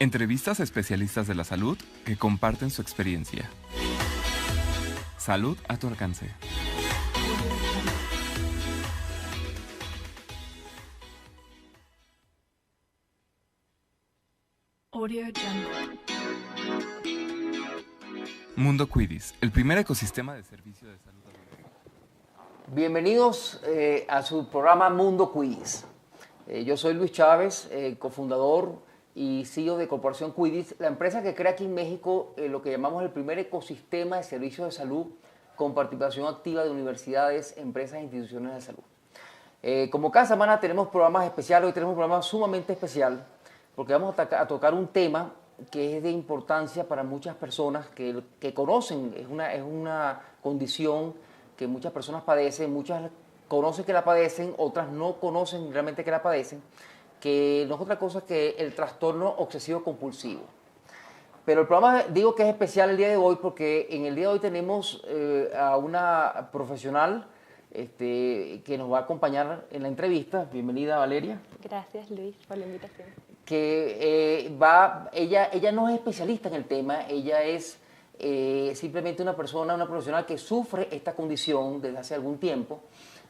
Entrevistas a especialistas de la salud que comparten su experiencia. Salud a tu alcance. Audio Jungle. Mundo Cuidis, el primer ecosistema de servicio de salud. Bienvenidos a su programa Mundo Cuidis. Yo soy Luis Chávez, cofundador y CEO de Corporación Cuidis, la empresa que crea aquí en México lo que llamamos el primer ecosistema de servicios de salud con participación activa de universidades, empresas e instituciones de salud. Como cada semana tenemos programas especiales, hoy tenemos un programa sumamente especial porque vamos a tocar un tema que es de importancia para muchas personas que conocen, es una condición que muchas personas padecen, muchas conocen que la padecen, otras no conocen realmente que la padecen, que no es otra cosa que el trastorno obsesivo compulsivo. Pero el programa digo que es especial el día de hoy porque en el día de hoy tenemos a una profesional que nos va a acompañar en la entrevista. Bienvenida, Valeria. Gracias, Luis, por la invitación. Ella no es especialista en el tema, ella es simplemente una profesional que sufre esta condición desde hace algún tiempo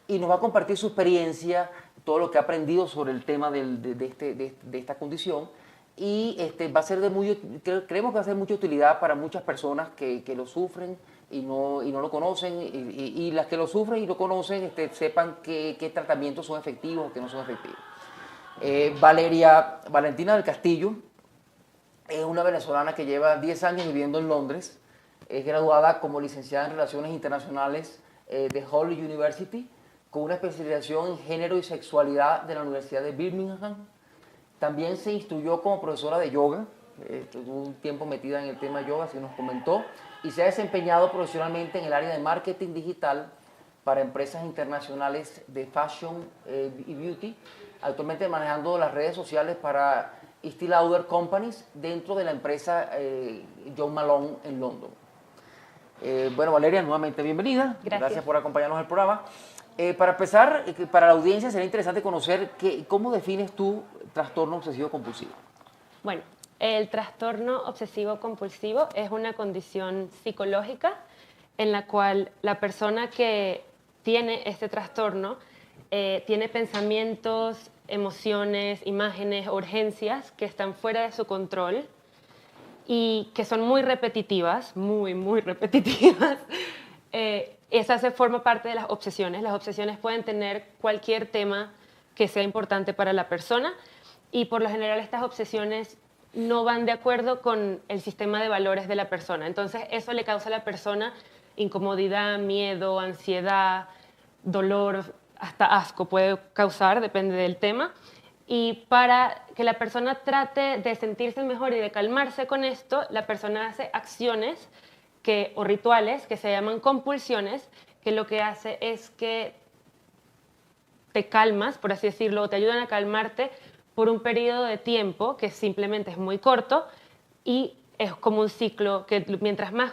y nos va a compartir su experiencia, todo lo que ha aprendido sobre el tema de esta condición y creemos que va a ser de mucha utilidad para muchas personas que lo sufren y no lo conocen y las que lo sufren y lo conocen sepan qué tratamientos son efectivos o qué no son efectivos. Valentina del Castillo es una venezolana que lleva 10 años viviendo en Londres. Es graduada como licenciada en Relaciones Internacionales de Hull University, con una especialización en género y sexualidad de la Universidad de Birmingham. También se instruyó como profesora de yoga, estuvo un tiempo metida en el tema yoga, así nos comentó, y se ha desempeñado profesionalmente en el área de marketing digital para empresas internacionales de fashion y beauty, actualmente manejando las redes sociales para Estée Lauder Companies dentro de la empresa Jo Malone en London. Bueno, Valeria, nuevamente bienvenida. Gracias por acompañarnos en el programa. Para empezar, para la audiencia sería interesante conocer cómo defines tú trastorno obsesivo compulsivo. Bueno, el trastorno obsesivo compulsivo es una condición psicológica en la cual la persona que tiene este trastorno tiene pensamientos, emociones, imágenes, urgencias que están fuera de su control y que son muy repetitivas, muy repetitivas. Esa forma parte de las obsesiones. Las obsesiones pueden tener cualquier tema que sea importante para la persona y por lo general estas obsesiones no van de acuerdo con el sistema de valores de la persona. Entonces eso le causa a la persona incomodidad, miedo, ansiedad, dolor, hasta asco puede causar, depende del tema. Y para que la persona trate de sentirse mejor y de calmarse con esto, la persona hace acciones o rituales que se llaman compulsiones, que lo que hace es que te calmas, por así decirlo, o te ayudan a calmarte por un periodo de tiempo que simplemente es muy corto y es como un ciclo que mientras más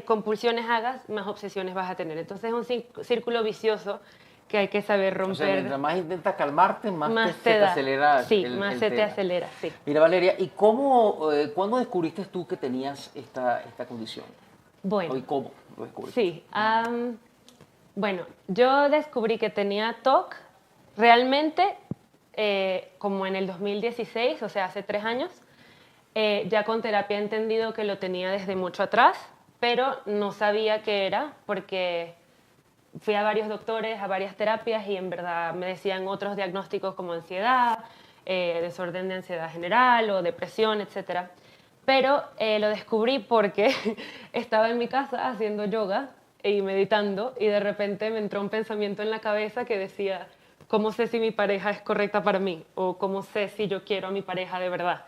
compulsiones hagas, más obsesiones vas a tener. Entonces es un círculo vicioso que hay que saber romper. O sea, mientras más intentas calmarte, más se te acelera. Sí, más se te acelera, sí. Mira, Valeria, ¿y cuándo descubriste tú que tenías esta condición? Bueno. ¿Y cómo lo descubriste? Sí. Bueno, yo descubrí que tenía TOC realmente como en el 2016, o sea, hace 3 años. Ya con terapia he entendido que lo tenía desde mucho atrás, pero no sabía qué era porque fui a varios doctores, a varias terapias y en verdad me decían otros diagnósticos como ansiedad, desorden de ansiedad general o depresión, etc. Pero lo descubrí porque estaba en mi casa haciendo yoga y meditando y de repente me entró un pensamiento en la cabeza que decía, ¿cómo sé si mi pareja es correcta para mí? O ¿cómo sé si yo quiero a mi pareja de verdad?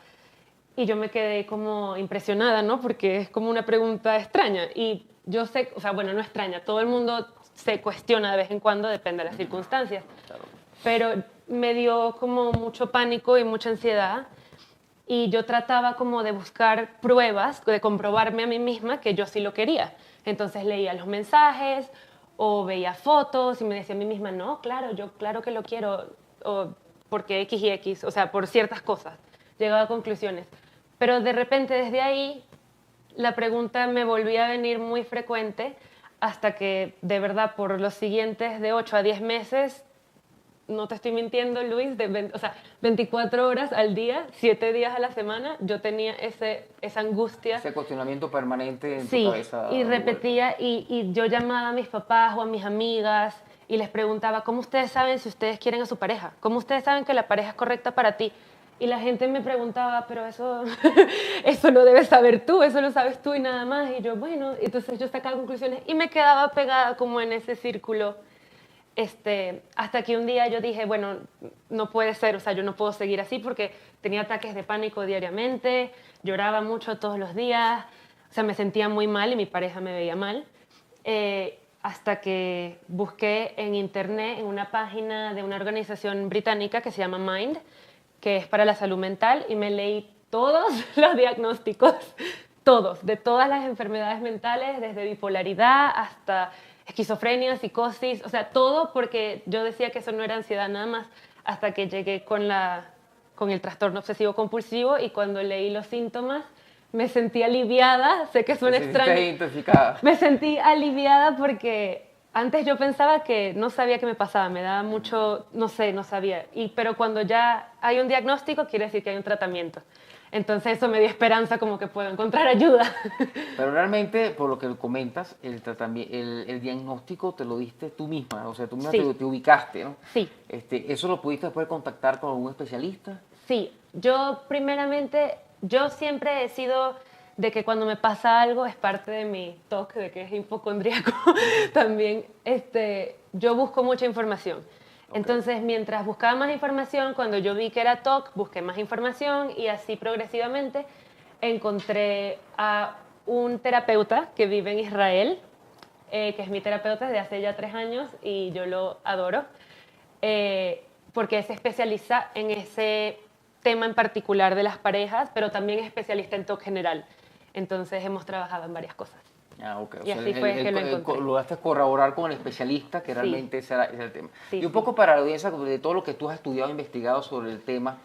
Y yo me quedé como impresionada, ¿no? Porque es como una pregunta extraña. Y yo sé, o sea, bueno, no extraña, todo el mundo se cuestiona de vez en cuando, depende de las circunstancias. Claro. Pero me dio como mucho pánico y mucha ansiedad. Y yo trataba como de buscar pruebas, de comprobarme a mí misma que yo sí lo quería. Entonces leía los mensajes o veía fotos y me decía a mí misma, no, claro, yo claro que lo quiero, o porque X y X, o sea, por ciertas cosas. Llegaba a conclusiones. Pero de repente desde ahí la pregunta me volvía a venir muy frecuente hasta que de verdad por los siguientes de 8 a 10 meses, no te estoy mintiendo, Luis, 24 horas al día, 7 días a la semana, yo tenía esa angustia. Ese cuestionamiento permanente en tu Sí, cabeza. y repetía, y yo llamaba a mis papás o a mis amigas y les preguntaba, ¿cómo ustedes saben si ustedes quieren a su pareja? ¿Cómo ustedes saben que la pareja es correcta para ti? Y la gente me preguntaba, pero eso, eso lo debes saber tú, eso lo sabes tú y nada más. Y yo, bueno, entonces yo sacaba conclusiones y me quedaba pegada como en ese círculo. Hasta que un día yo dije, bueno, no puede ser, o sea, yo no puedo seguir así porque tenía ataques de pánico diariamente, lloraba mucho todos los días, o sea, me sentía muy mal y mi pareja me veía mal. Hasta que busqué en internet, en una página de una organización británica que se llama Mind, que es para la salud mental, y me leí todos los diagnósticos, todos, de todas las enfermedades mentales, desde bipolaridad hasta esquizofrenia, psicosis, o sea, todo, porque yo decía que eso no era ansiedad nada más, hasta que llegué con el trastorno obsesivo compulsivo, y cuando leí los síntomas me sentí aliviada. Sé que suena extraño. Identificada. Me sentí aliviada porque antes yo pensaba que no sabía qué me pasaba, me daba mucho, no sé, no sabía. Pero cuando ya hay un diagnóstico, quiere decir que hay un tratamiento. Entonces eso me dio esperanza, como que puedo encontrar ayuda. Pero realmente, por lo que comentas, el diagnóstico te lo diste tú misma, o sea, tú misma Sí. te ubicaste, ¿no? Sí. ¿Eso lo pudiste después contactar con algún especialista? Sí, yo primeramente, yo siempre he sido de que cuando me pasa algo es parte de mi TOC, de que es hipocondríaco también, yo busco mucha información. Entonces, mientras buscaba más información, cuando yo vi que era TOC, busqué más información y así progresivamente encontré a un terapeuta que vive en Israel, que es mi terapeuta desde hace ya 3 años y yo lo adoro, porque se especializa en ese tema en particular de las parejas, pero también es especialista en TOC general. Entonces hemos trabajado en varias cosas. Ah, ok. Y así fue que lo encontré. Lograste corroborar con el especialista que Sí. realmente ese era el tema. Sí, Y un sí. poco para la audiencia, de todo lo que tú has estudiado e investigado sobre el tema,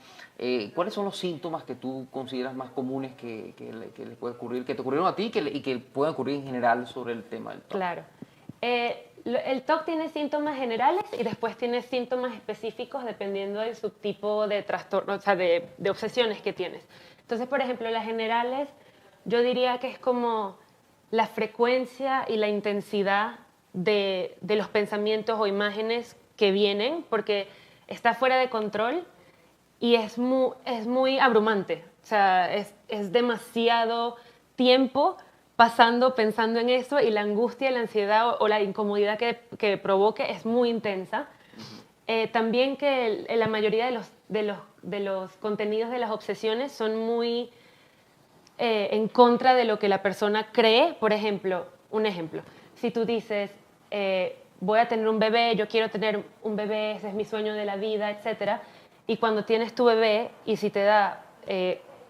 ¿cuáles son los síntomas que tú consideras más comunes que le puede ocurrir, que te ocurrieron a ti y que pueden ocurrir en general sobre el tema del TOC? Claro. El TOC tiene síntomas generales y después tiene síntomas específicos dependiendo del subtipo de trastorno, o sea, de obsesiones que tienes. Entonces, por ejemplo, las generales, yo diría que es como la frecuencia y la intensidad de los pensamientos o imágenes que vienen, porque está fuera de control y es muy abrumante. O sea, es demasiado tiempo pasando, pensando en eso, y la angustia, la ansiedad o la incomodidad que provoque es muy intensa. También que la mayoría de los contenidos de las obsesiones son muy en contra de lo que la persona cree. Por ejemplo, si tú dices, voy a tener un bebé, yo quiero tener un bebé, ese es mi sueño de la vida, etc. Y cuando tienes tu bebé y si te da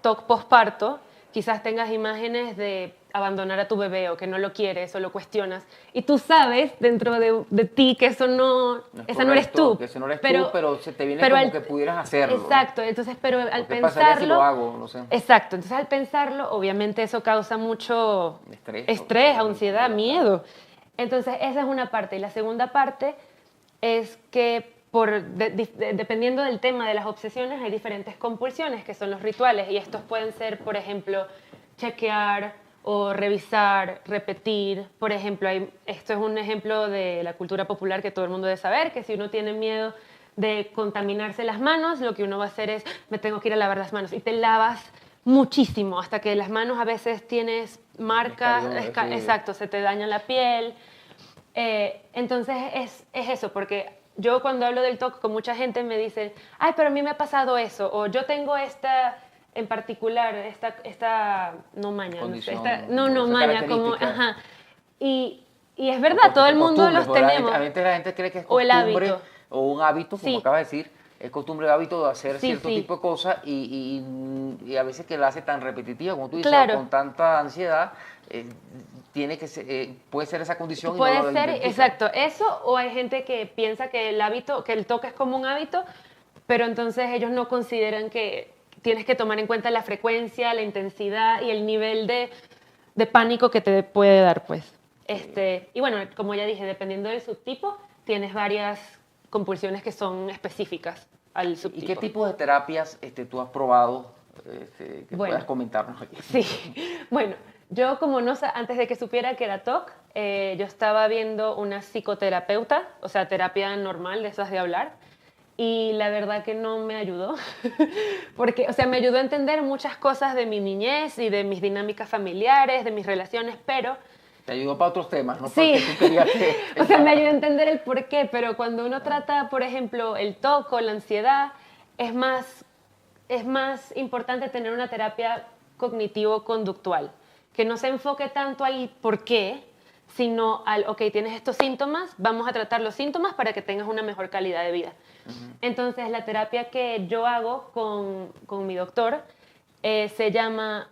TOC postparto, quizás tengas imágenes de abandonar a tu bebé o que no lo quieres o lo cuestionas. Y tú sabes dentro de ti que esa no eres tú. Que ese no eres tú, pero se te viene como que pudieras hacerlo. Exacto, ¿no? Entonces, pero al ¿Qué pasaría si pensarlo... lo hago? No sé. Exacto, entonces al pensarlo, obviamente eso causa mucho estrés, ansiedad, miedo. Entonces esa es una parte. Y la segunda parte es que dependiendo del tema de las obsesiones hay diferentes compulsiones, que son los rituales. Y estos pueden ser, por ejemplo, chequear o revisar, repetir. Por ejemplo, esto es un ejemplo de la cultura popular que todo el mundo debe saber, que si uno tiene miedo de contaminarse las manos, lo que uno va a hacer es, me tengo que ir a lavar las manos. Y te lavas muchísimo, hasta que las manos a veces tienes marcas, exacto, se te daña la piel. Entonces es eso, porque yo cuando hablo del TOC con mucha gente me dicen, ay, pero a mí me ha pasado eso, o yo tengo esta... en particular, esta no maña, condición, no maña, como, característica. ajá. Y es verdad, todo el mundo los tenemos. A veces la gente cree que es O el costumbre hábito. o un hábito, como Sí. acabas de decir, es costumbre o hábito de hacer Sí, cierto sí. tipo de cosas y a veces que la hace tan repetitiva, como tú dices, Claro. o con tanta ansiedad, tiene que ser, puede ser esa condición. y Puede no lo ser, identifica. exacto, eso, o hay gente que piensa que el TOC es como un hábito, pero entonces ellos no consideran que tienes que tomar en cuenta la frecuencia, la intensidad y el nivel de pánico que te puede dar, pues. Y bueno, como ya dije, dependiendo del subtipo, tienes varias compulsiones que son específicas al subtipo. ¿Y qué tipo de terapias tú has probado que Bueno, puedas comentarnos aquí? Sí, bueno, yo como antes de que supiera que era TOC, yo estaba viendo una psicoterapeuta, o sea, terapia normal de esas de hablar, y la verdad que no me ayudó, porque, o sea, me ayudó a entender muchas cosas de mi niñez y de mis dinámicas familiares, de mis relaciones, pero... Te ayudó para otros temas, ¿no? Sí, Porque tú querías que... o sea, me ayudó a entender el por qué, pero cuando uno trata, por ejemplo, el TOC o la ansiedad, es más importante tener una terapia cognitivo-conductual, que no se enfoque tanto al por qué, sino al, ok, tienes estos síntomas, vamos a tratar los síntomas para que tengas una mejor calidad de vida. Entonces, la terapia que yo hago con mi doctor se llama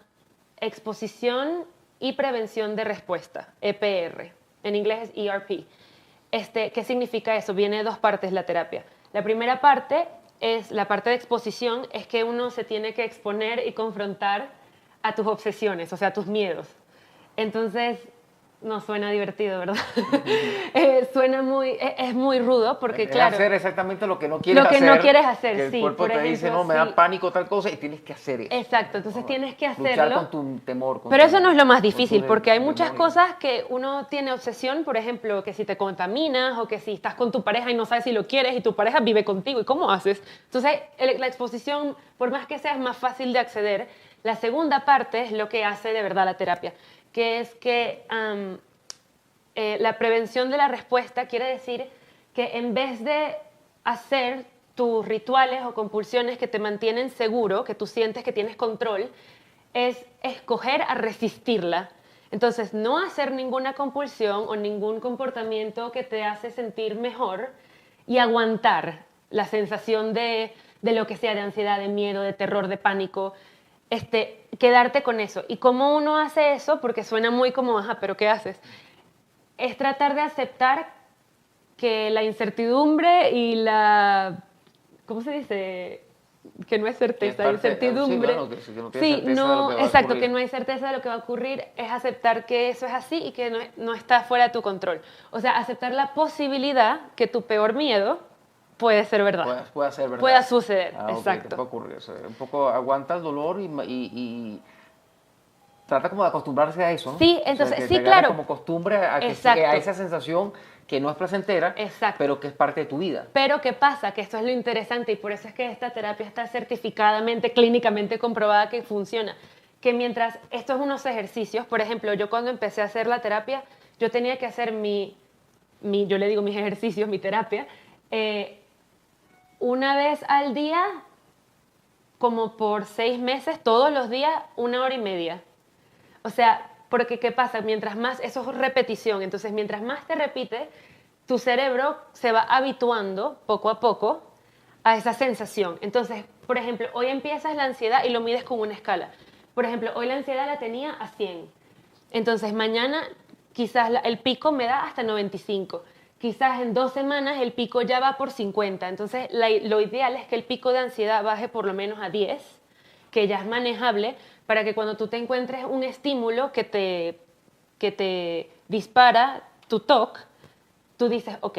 Exposición y Prevención de Respuesta, EPR. En inglés es ERP. ¿Qué significa eso? Viene de dos partes la terapia. La primera parte es la parte de exposición, es que uno se tiene que exponer y confrontar a tus obsesiones, o sea, a tus miedos. Entonces, no suena divertido, ¿verdad? Suena es muy rudo porque, es claro... hacer exactamente lo que no quieres hacer. Lo que no quieres hacer, que sí. El cuerpo por te dice, ejemplo, no, me da pánico tal cosa y tienes que hacer eso. Exacto, entonces tienes que hacerlo. Luchar con tu temor. Pero eso no es lo más difícil, tu porque hay muchas demonio. cosas que uno tiene obsesión, por ejemplo, que si te contaminas o que si estás con tu pareja y no sabes si lo quieres y tu pareja vive contigo, ¿y cómo haces? Entonces, la exposición, por más que sea, es más fácil de acceder. La segunda parte es lo que hace de verdad la terapia, que es que la prevención de la respuesta quiere decir que en vez de hacer tus rituales o compulsiones que te mantienen seguro, que tú sientes que tienes control, es escoger a resistirla. Entonces, no hacer ninguna compulsión o ningún comportamiento que te hace sentir mejor y aguantar la sensación de lo que sea, de ansiedad, de miedo, de terror, de pánico, quedarte con eso. ¿Y cómo uno hace eso? Porque suena muy como, ajá, ¿pero qué haces? Es tratar de aceptar que la incertidumbre y la... ¿Cómo se dice? Que no es certeza, incertidumbre. Sí, bueno, que no tienes certeza de lo que va a exacto, ocurrir. que no hay certeza de lo que va a ocurrir, es aceptar que eso es así y que no está fuera de tu control. O sea, aceptar la posibilidad que tu peor miedo puede ser verdad. Puede ser verdad. Pueda suceder, Ok, exacto. te puede ocurrir. O sea, un poco aguanta el dolor y trata como de acostumbrarse a eso, ¿no? Sí, O sea, entonces, que sí, te agarre claro. como costumbre a Exacto. esa sensación que no es placentera, Exacto. pero que es parte de tu vida. Pero ¿qué pasa? Que esto es lo interesante y por eso es que esta terapia está certificadamente, clínicamente comprobada que funciona. Que mientras estos unos ejercicios, por ejemplo, yo cuando empecé a hacer la terapia, yo tenía que hacer yo le digo mis ejercicios, mi terapia, una vez al día, como por 6 meses, todos los días, 1 hora y media. O sea, porque ¿qué pasa? Mientras más, eso es repetición, entonces mientras más te repite, tu cerebro se va habituando poco a poco a esa sensación. Entonces, por ejemplo, hoy empiezas la ansiedad y lo mides con una escala. Por ejemplo, hoy la ansiedad la tenía a 100. Entonces, mañana quizás el pico me da hasta 95. Quizás en 2 semanas el pico ya va por 50. Entonces, lo ideal es que el pico de ansiedad baje por lo menos a 10, que ya es manejable, para que cuando tú te encuentres un estímulo que te dispara tu TOC, tú dices, ok,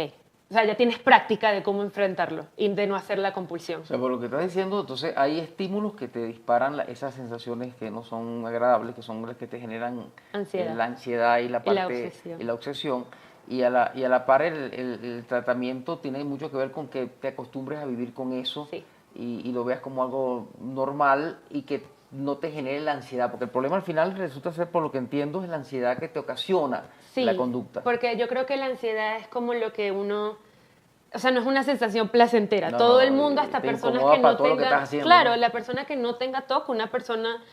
o sea, ya tienes práctica de cómo enfrentarlo y de no hacer la compulsión. O sea, por lo que estás diciendo, entonces hay estímulos que te disparan esas sensaciones que no son agradables, que son las que te generan Ansiedad. la ansiedad y la parte obsesión. y la obsesión. Y a la par el tratamiento tiene mucho que ver con que te acostumbres a vivir con eso Sí. y lo veas como algo normal y que no te genere la ansiedad, porque el problema al final resulta ser, por lo que entiendo, es la ansiedad que te ocasiona Sí, la conducta. porque yo creo que la ansiedad es como lo que uno... O sea, no es una sensación placentera. No, Todo no, el mundo, hasta te personas incomoda que para no todo lo que tengan... estás haciendo, Claro, ¿no? la persona que no tenga TOC, una persona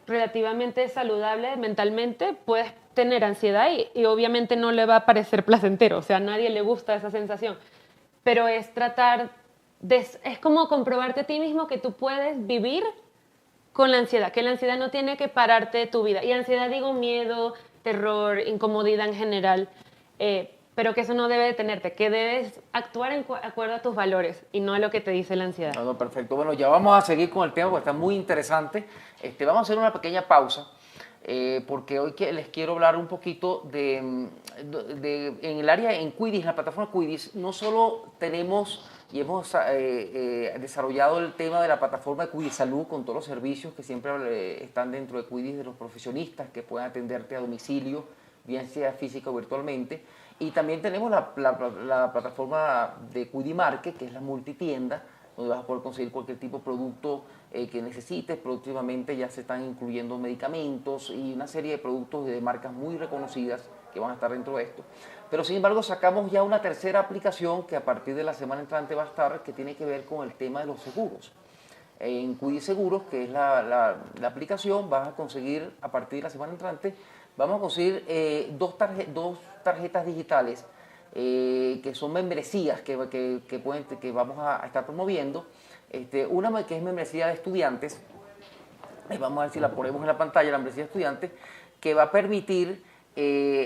relativamente saludable mentalmente, puede tener ansiedad y obviamente no le va a parecer placentero. O sea, a nadie le gusta esa sensación. Pero es tratar de... Es como comprobarte a ti mismo que tú puedes vivir con la ansiedad, que la ansiedad no tiene que pararte de tu vida. Y ansiedad digo miedo, terror, incomodidad en general. pero que eso no debe detenerte, que debes actuar en acuerdo a tus valores y no a lo que te dice la ansiedad. No, perfecto. Bueno, ya vamos a seguir con el tema porque está muy interesante. Vamos a hacer una pequeña pausa porque hoy les quiero hablar un poquito en el área, en Quidditch, en la plataforma Quidditch, no solo tenemos y hemos desarrollado el tema de la plataforma de Quidditch Salud con todos los servicios que siempre están dentro de Quidditch, de los profesionistas que pueden atenderte a domicilio, bien sea física o virtualmente. Y también tenemos la plataforma de Quidditch Market, que es la multitienda, donde vas a poder conseguir cualquier tipo de producto que necesites. Próximamente ya se están incluyendo medicamentos y una serie de productos de marcas muy reconocidas que van a estar dentro de esto. Pero sin embargo sacamos ya una tercera aplicación que a partir de la semana entrante va a estar, que tiene que ver con el tema de los seguros. En Quidditch Seguros, que es la aplicación, vas a conseguir a partir de la semana entrante, vamos a conseguir dos tarjetas digitales que son membresías que vamos a estar promoviendo. Una que es membresía de estudiantes, vamos a ver si la ponemos en la pantalla, la membresía de estudiantes, que va a permitir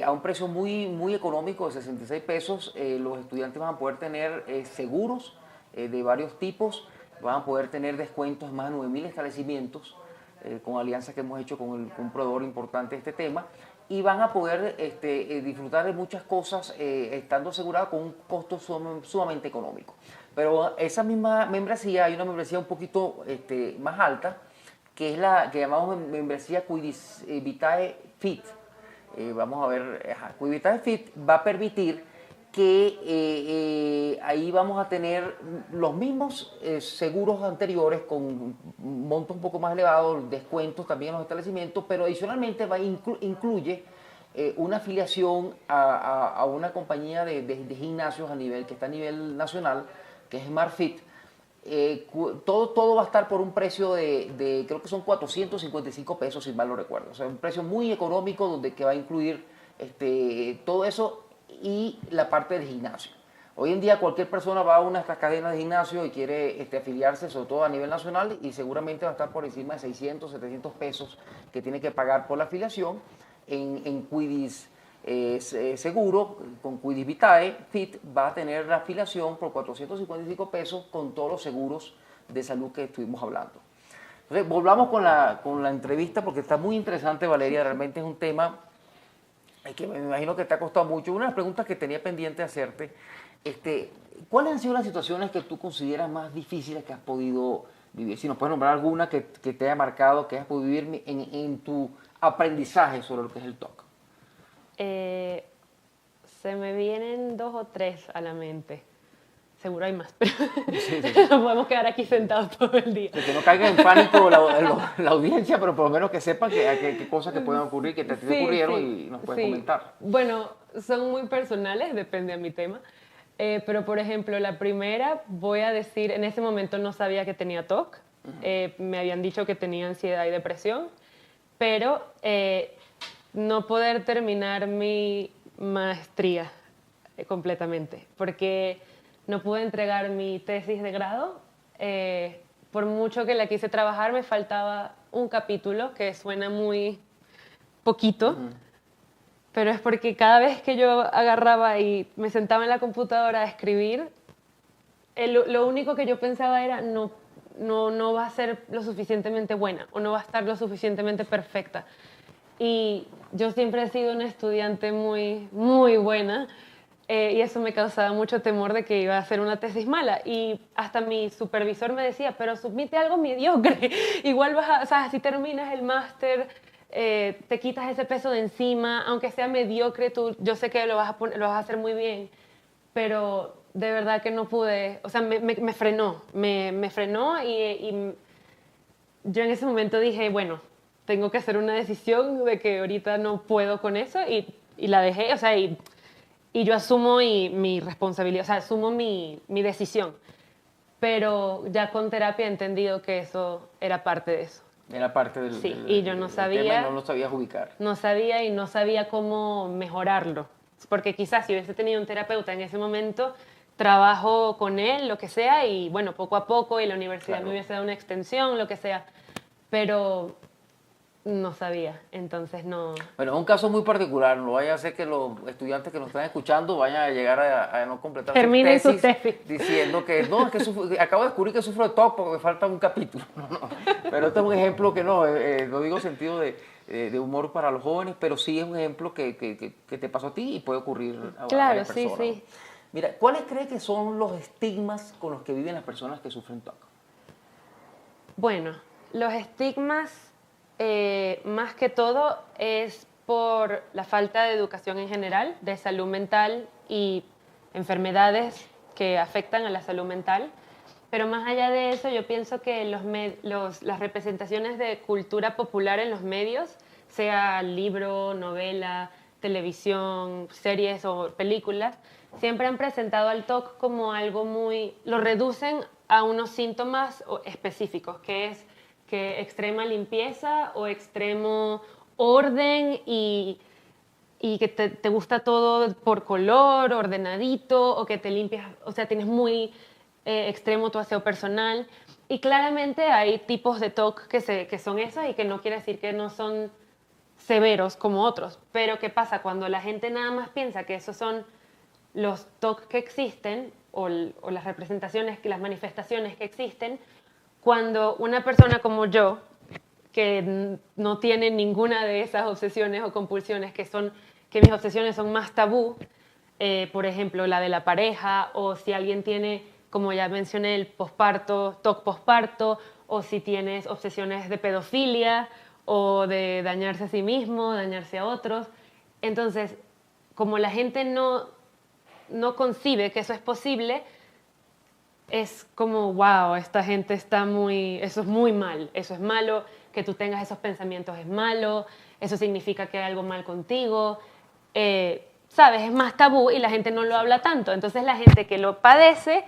a un precio muy económico de 66 pesos, los estudiantes van a poder tener seguros de varios tipos, van a poder tener descuentos en más de 9.000 establecimientos, con alianzas que hemos hecho con un proveedor importante de este tema, y van a poder disfrutar de muchas cosas estando asegurados con un costo sumamente económico. Pero esa misma membresía, hay una membresía un poquito más alta, que es la que llamamos membresía Quidditch Vitae Fit. Vamos a ver, Quidditch Vitae Fit va a permitir que ahí vamos a tener los mismos seguros anteriores con montos un poco más elevados, descuentos también en los establecimientos, pero adicionalmente incluye una afiliación a una compañía de gimnasios que está a nivel nacional, que es SmartFit. Todo va a estar por un precio de creo que son 455 pesos, si mal no recuerdo. O sea, un precio muy económico que va a incluir todo eso y la parte del gimnasio. Hoy en día cualquier persona va a una de estas cadenas de gimnasio y quiere afiliarse, sobre todo a nivel nacional, y seguramente va a estar por encima de 600, 700 pesos que tiene que pagar por la afiliación. En Quidditch Seguro, con Quidditch Vitae Fit, va a tener la afiliación por 455 pesos con todos los seguros de salud que estuvimos hablando. Entonces, volvamos con la entrevista porque está muy interesante, Valeria, realmente es un tema que me imagino que te ha costado mucho. Una de las preguntas que tenía pendiente hacerte, ¿cuáles han sido las situaciones que tú consideras más difíciles que has podido vivir? Si nos puedes nombrar alguna que te haya marcado, que hayas podido vivir en tu aprendizaje sobre lo que es el TOC. Se me vienen 2 o 3 a la mente. Seguro hay más, pero Sí. no podemos quedar aquí sentados todo el día. Que no caiga en pánico la audiencia, pero por lo menos que sepan qué cosas que pueden ocurrir, que te ocurrieron y nos puedes comentar. Bueno, son muy personales, depende de mi tema. Pero, por ejemplo, la primera, voy a decir, en ese momento no sabía que tenía TOC. Me habían dicho que tenía ansiedad y depresión, pero no poder terminar mi maestría completamente, porque no pude entregar mi tesis de grado. Por mucho que la quise trabajar, me faltaba un capítulo que suena muy poquito, pero es porque cada vez que yo agarraba y me sentaba en la computadora a escribir, lo único que yo pensaba era no va a ser lo suficientemente buena o no va a estar lo suficientemente perfecta. Y yo siempre he sido una estudiante muy, muy buena, y eso me causaba mucho temor de que iba a hacer una tesis mala. Y hasta mi supervisor me decía, pero submite algo mediocre, igual o sea, si terminas el máster, te quitas ese peso de encima, aunque sea mediocre, yo sé que lo vas a hacer muy bien, pero de verdad que no pude, o sea, me frenó, me frenó y yo en ese momento dije, bueno, tengo que hacer una decisión de que ahorita no puedo con eso y la dejé, o sea, y yo asumo mi responsabilidad, o sea, asumo mi decisión, pero ya con terapia he entendido que eso era parte de eso. Era parte del y yo no sabía, tema y no lo sabías ubicar. No sabía cómo mejorarlo, porque quizás si hubiese tenido un terapeuta en ese momento, trabajo con él, lo que sea, y bueno, poco a poco, y la universidad me hubiese dado una extensión, lo que sea, pero no sabía, entonces no. Bueno, es un caso muy particular, no vaya a ser que los estudiantes que nos están escuchando vayan a llegar a no completar Terminen sus tesis diciendo que no, es que acabo de descubrir que sufro de TOC porque me falta un capítulo. No, no. Pero este es un ejemplo que no, lo digo en sentido de humor para los jóvenes, pero sí es un ejemplo que te pasó a ti y puede ocurrir a Claro, varias sí, personas. sí. Mira, ¿cuáles crees que son los estigmas con los que viven las personas que sufren TOC? Bueno, los estigmas, más que todo, es por la falta de educación en general, de salud mental y enfermedades que afectan a la salud mental. Pero más allá de eso, yo pienso que las representaciones de cultura popular en los medios, sea libro, novela, televisión, series o películas, siempre han presentado al TOC como algo muy... Lo reducen a unos síntomas específicos, que es que extrema limpieza o extremo orden y que te gusta todo por color, ordenadito, o que te limpias, o sea, tienes muy extremo tu aseo personal. Y claramente hay tipos de TOC que son esas y que no quiere decir que no son severos como otros. Pero ¿qué pasa? Cuando la gente nada más piensa que esos son los TOC que existen o las representaciones, las manifestaciones que existen, cuando una persona como yo, que no tiene ninguna de esas obsesiones o compulsiones que mis obsesiones son más tabú, por ejemplo, la de la pareja, o si alguien tiene, como ya mencioné, el posparto, TOC posparto, o si tienes obsesiones de pedofilia, o de dañarse a sí mismo, dañarse a otros. Entonces, como la gente no concibe que eso es posible, es como, wow, esta gente está eso es muy mal, eso es malo, que tú tengas esos pensamientos es malo, eso significa que hay algo mal contigo, ¿sabes? Es más tabú y la gente no lo habla tanto. Entonces la gente que lo padece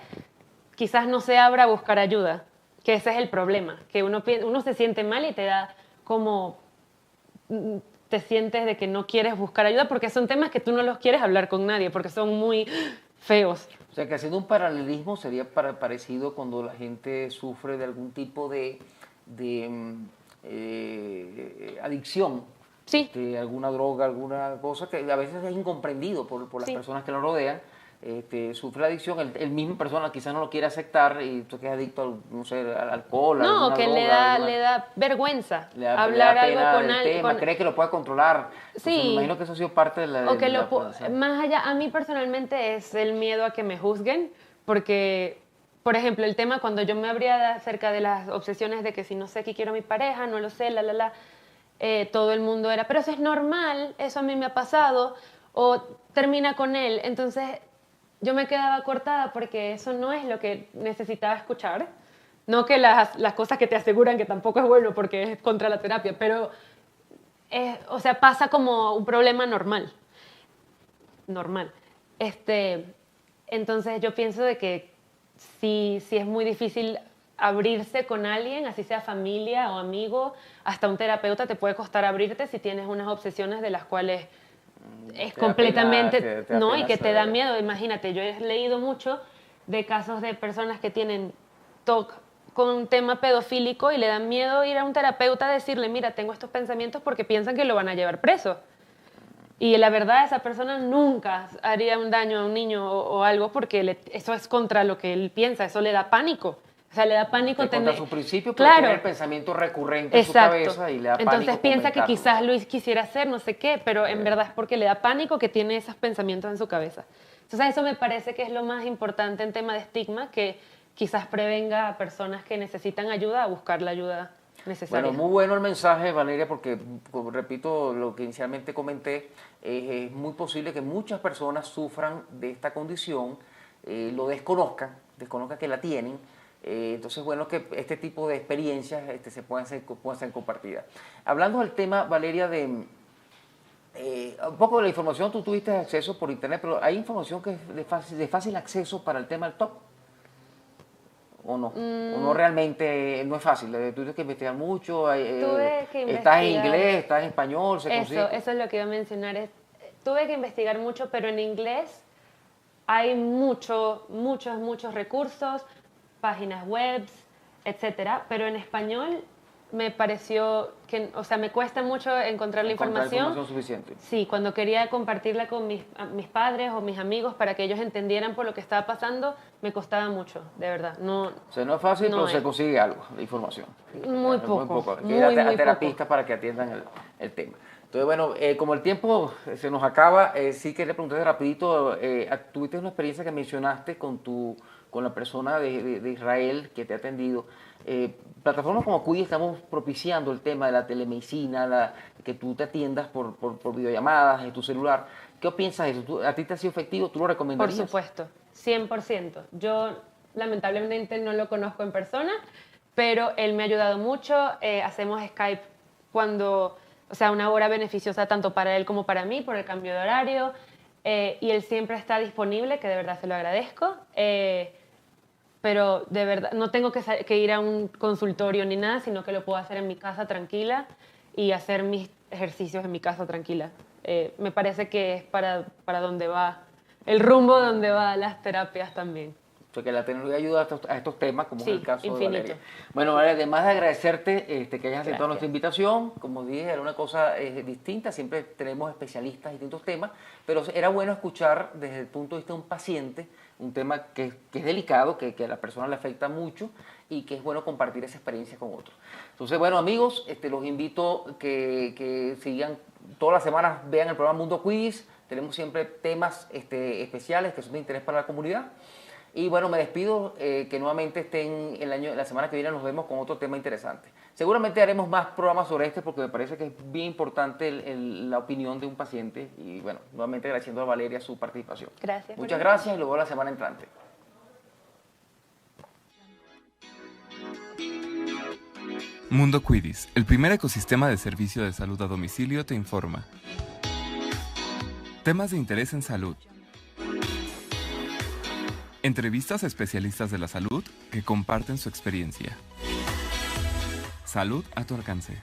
quizás no se abra a buscar ayuda, que ese es el problema, que uno se siente mal y te da como... te sientes de que no quieres buscar ayuda porque son temas que tú no los quieres hablar con nadie, porque son muy feos. O sea, que haciendo un paralelismo sería parecido cuando la gente sufre de algún tipo de adicción, Sí. alguna droga, alguna cosa que a veces es incomprendido por las Sí. personas que lo rodean. Sufre la adicción, el mismo persona quizás no lo quiere aceptar y tú que es adicto al, no sé, al alcohol, a No, alguna que droga, le da vergüenza le da hablar pena algo con del alguien. tema, cree que lo puede controlar. Entonces, Sí. me imagino que eso ha sido parte de la... O que de la- más allá, a mí personalmente es el miedo a que me juzguen, porque, por ejemplo, el tema cuando yo me abría acerca de las obsesiones de que si no sé qué quiero a mi pareja, no lo sé, todo el mundo era, pero eso es normal, eso a mí me ha pasado, o termina con él. Entonces yo me quedaba cortada porque eso no es lo que necesitaba escuchar. No que las cosas que te aseguran que tampoco es bueno porque es contra la terapia, pero o sea, pasa como un problema normal. Normal. Entonces yo pienso de que si es muy difícil abrirse con alguien, así sea familia o amigo, hasta un terapeuta te puede costar abrirte si tienes unas obsesiones de las cuales es Te da completamente, pena, te da ¿no? pena Y que te da saber. miedo. Imagínate, yo he leído mucho de casos de personas que tienen TOC con un tema pedofílico y le dan miedo ir a un terapeuta a decirle, mira, tengo estos pensamientos porque piensan que lo van a llevar preso. Y la verdad, esa persona nunca haría un daño a un niño o algo porque eso es contra lo que él piensa, eso le da pánico. O sea, le da pánico Que tener... contra sus principios, pero Claro. tiene el pensamiento recurrente en su Exacto. cabeza y le da Entonces pánico piensa que comentarlo. quizás Luis quisiera hacer no sé qué, pero en verdad es porque le da pánico que tiene esos pensamientos en su cabeza. Entonces eso me parece que es lo más importante en tema de estigma, que quizás prevenga a personas que necesitan ayuda a buscar la ayuda necesaria. Bueno, muy bueno el mensaje, Valeria, porque, como repito lo que inicialmente comenté, es muy posible que muchas personas sufran de esta condición, lo desconozcan que la tienen. Entonces, bueno, que este tipo de experiencias puedan ser compartidas. Hablando del tema, Valeria, un poco de la información, tú tuviste acceso por internet, pero hay información que es de fácil acceso para el tema del TOC. ¿O no? ¿O no realmente no es fácil? Tú tienes que investigar mucho. Tuve que ¿Estás en investigar. inglés? ¿Estás en español? ¿Se consigue? Eso es lo que iba a mencionar. Tuve que investigar mucho, pero en inglés hay muchos recursos, páginas web, etcétera. Pero en español me pareció que, o sea, me cuesta mucho encontrar la información. Suficiente. Sí, cuando quería compartirla con mis padres o mis amigos para que ellos entendieran por lo que estaba pasando, me costaba mucho, de verdad. No, O sea, no es fácil, no pero es. se consigue algo de información. Muy poco. Muy poco. Hay que Muy, ir a muy terapistas para que atiendan el tema. Entonces, bueno, como el tiempo se nos acaba, sí quería preguntarte rapidito, tuviste una experiencia que mencionaste con la persona de Israel que te ha atendido. Plataformas como Cuidi estamos propiciando el tema de la telemedicina, que tú te atiendas por videollamadas en tu celular. ¿Qué piensas de eso? ¿A ti te ha sido efectivo? ¿Tú lo Por recomendarías? supuesto, 100%. Yo lamentablemente no lo conozco en persona, pero él me ha ayudado mucho. Hacemos Skype cuando, o sea, una hora beneficiosa tanto para él como para mí por el cambio de horario. Y él siempre está disponible, que de verdad se lo agradezco. Pero de verdad no tengo que ir a un consultorio ni nada, sino que lo puedo hacer en mi casa tranquila y hacer mis ejercicios en mi casa tranquila. Me parece que es para donde va, el rumbo donde va las terapias también. O sea, que la tecnología ayuda a estos temas, como Sí, es el caso infinito. de Valeria. Bueno, Valeria, además de agradecerte que hayas aceptado Gracias. nuestra invitación, como dije, era una cosa distinta, siempre tenemos especialistas en distintos temas, pero era bueno escuchar desde el punto de vista de un paciente, un tema que es delicado, que a la persona le afecta mucho y que es bueno compartir esa experiencia con otros. Entonces, bueno, amigos, los invito que sigan todas las semanas, vean el programa Mundo Quiz, tenemos siempre temas especiales que son de interés para la comunidad. Y bueno, me despido, que nuevamente estén la semana que viene, nos vemos con otro tema interesante. Seguramente haremos más programas sobre este porque me parece que es bien importante la opinión de un paciente. Y bueno, nuevamente agradeciendo a Valeria su participación. Gracias. Muchas gracias y luego la semana entrante. Mundo Cuidis, el primer ecosistema de servicio de salud a domicilio, te informa. Temas de interés en salud. Entrevistas a especialistas de la salud que comparten su experiencia. Salud a tu alcance.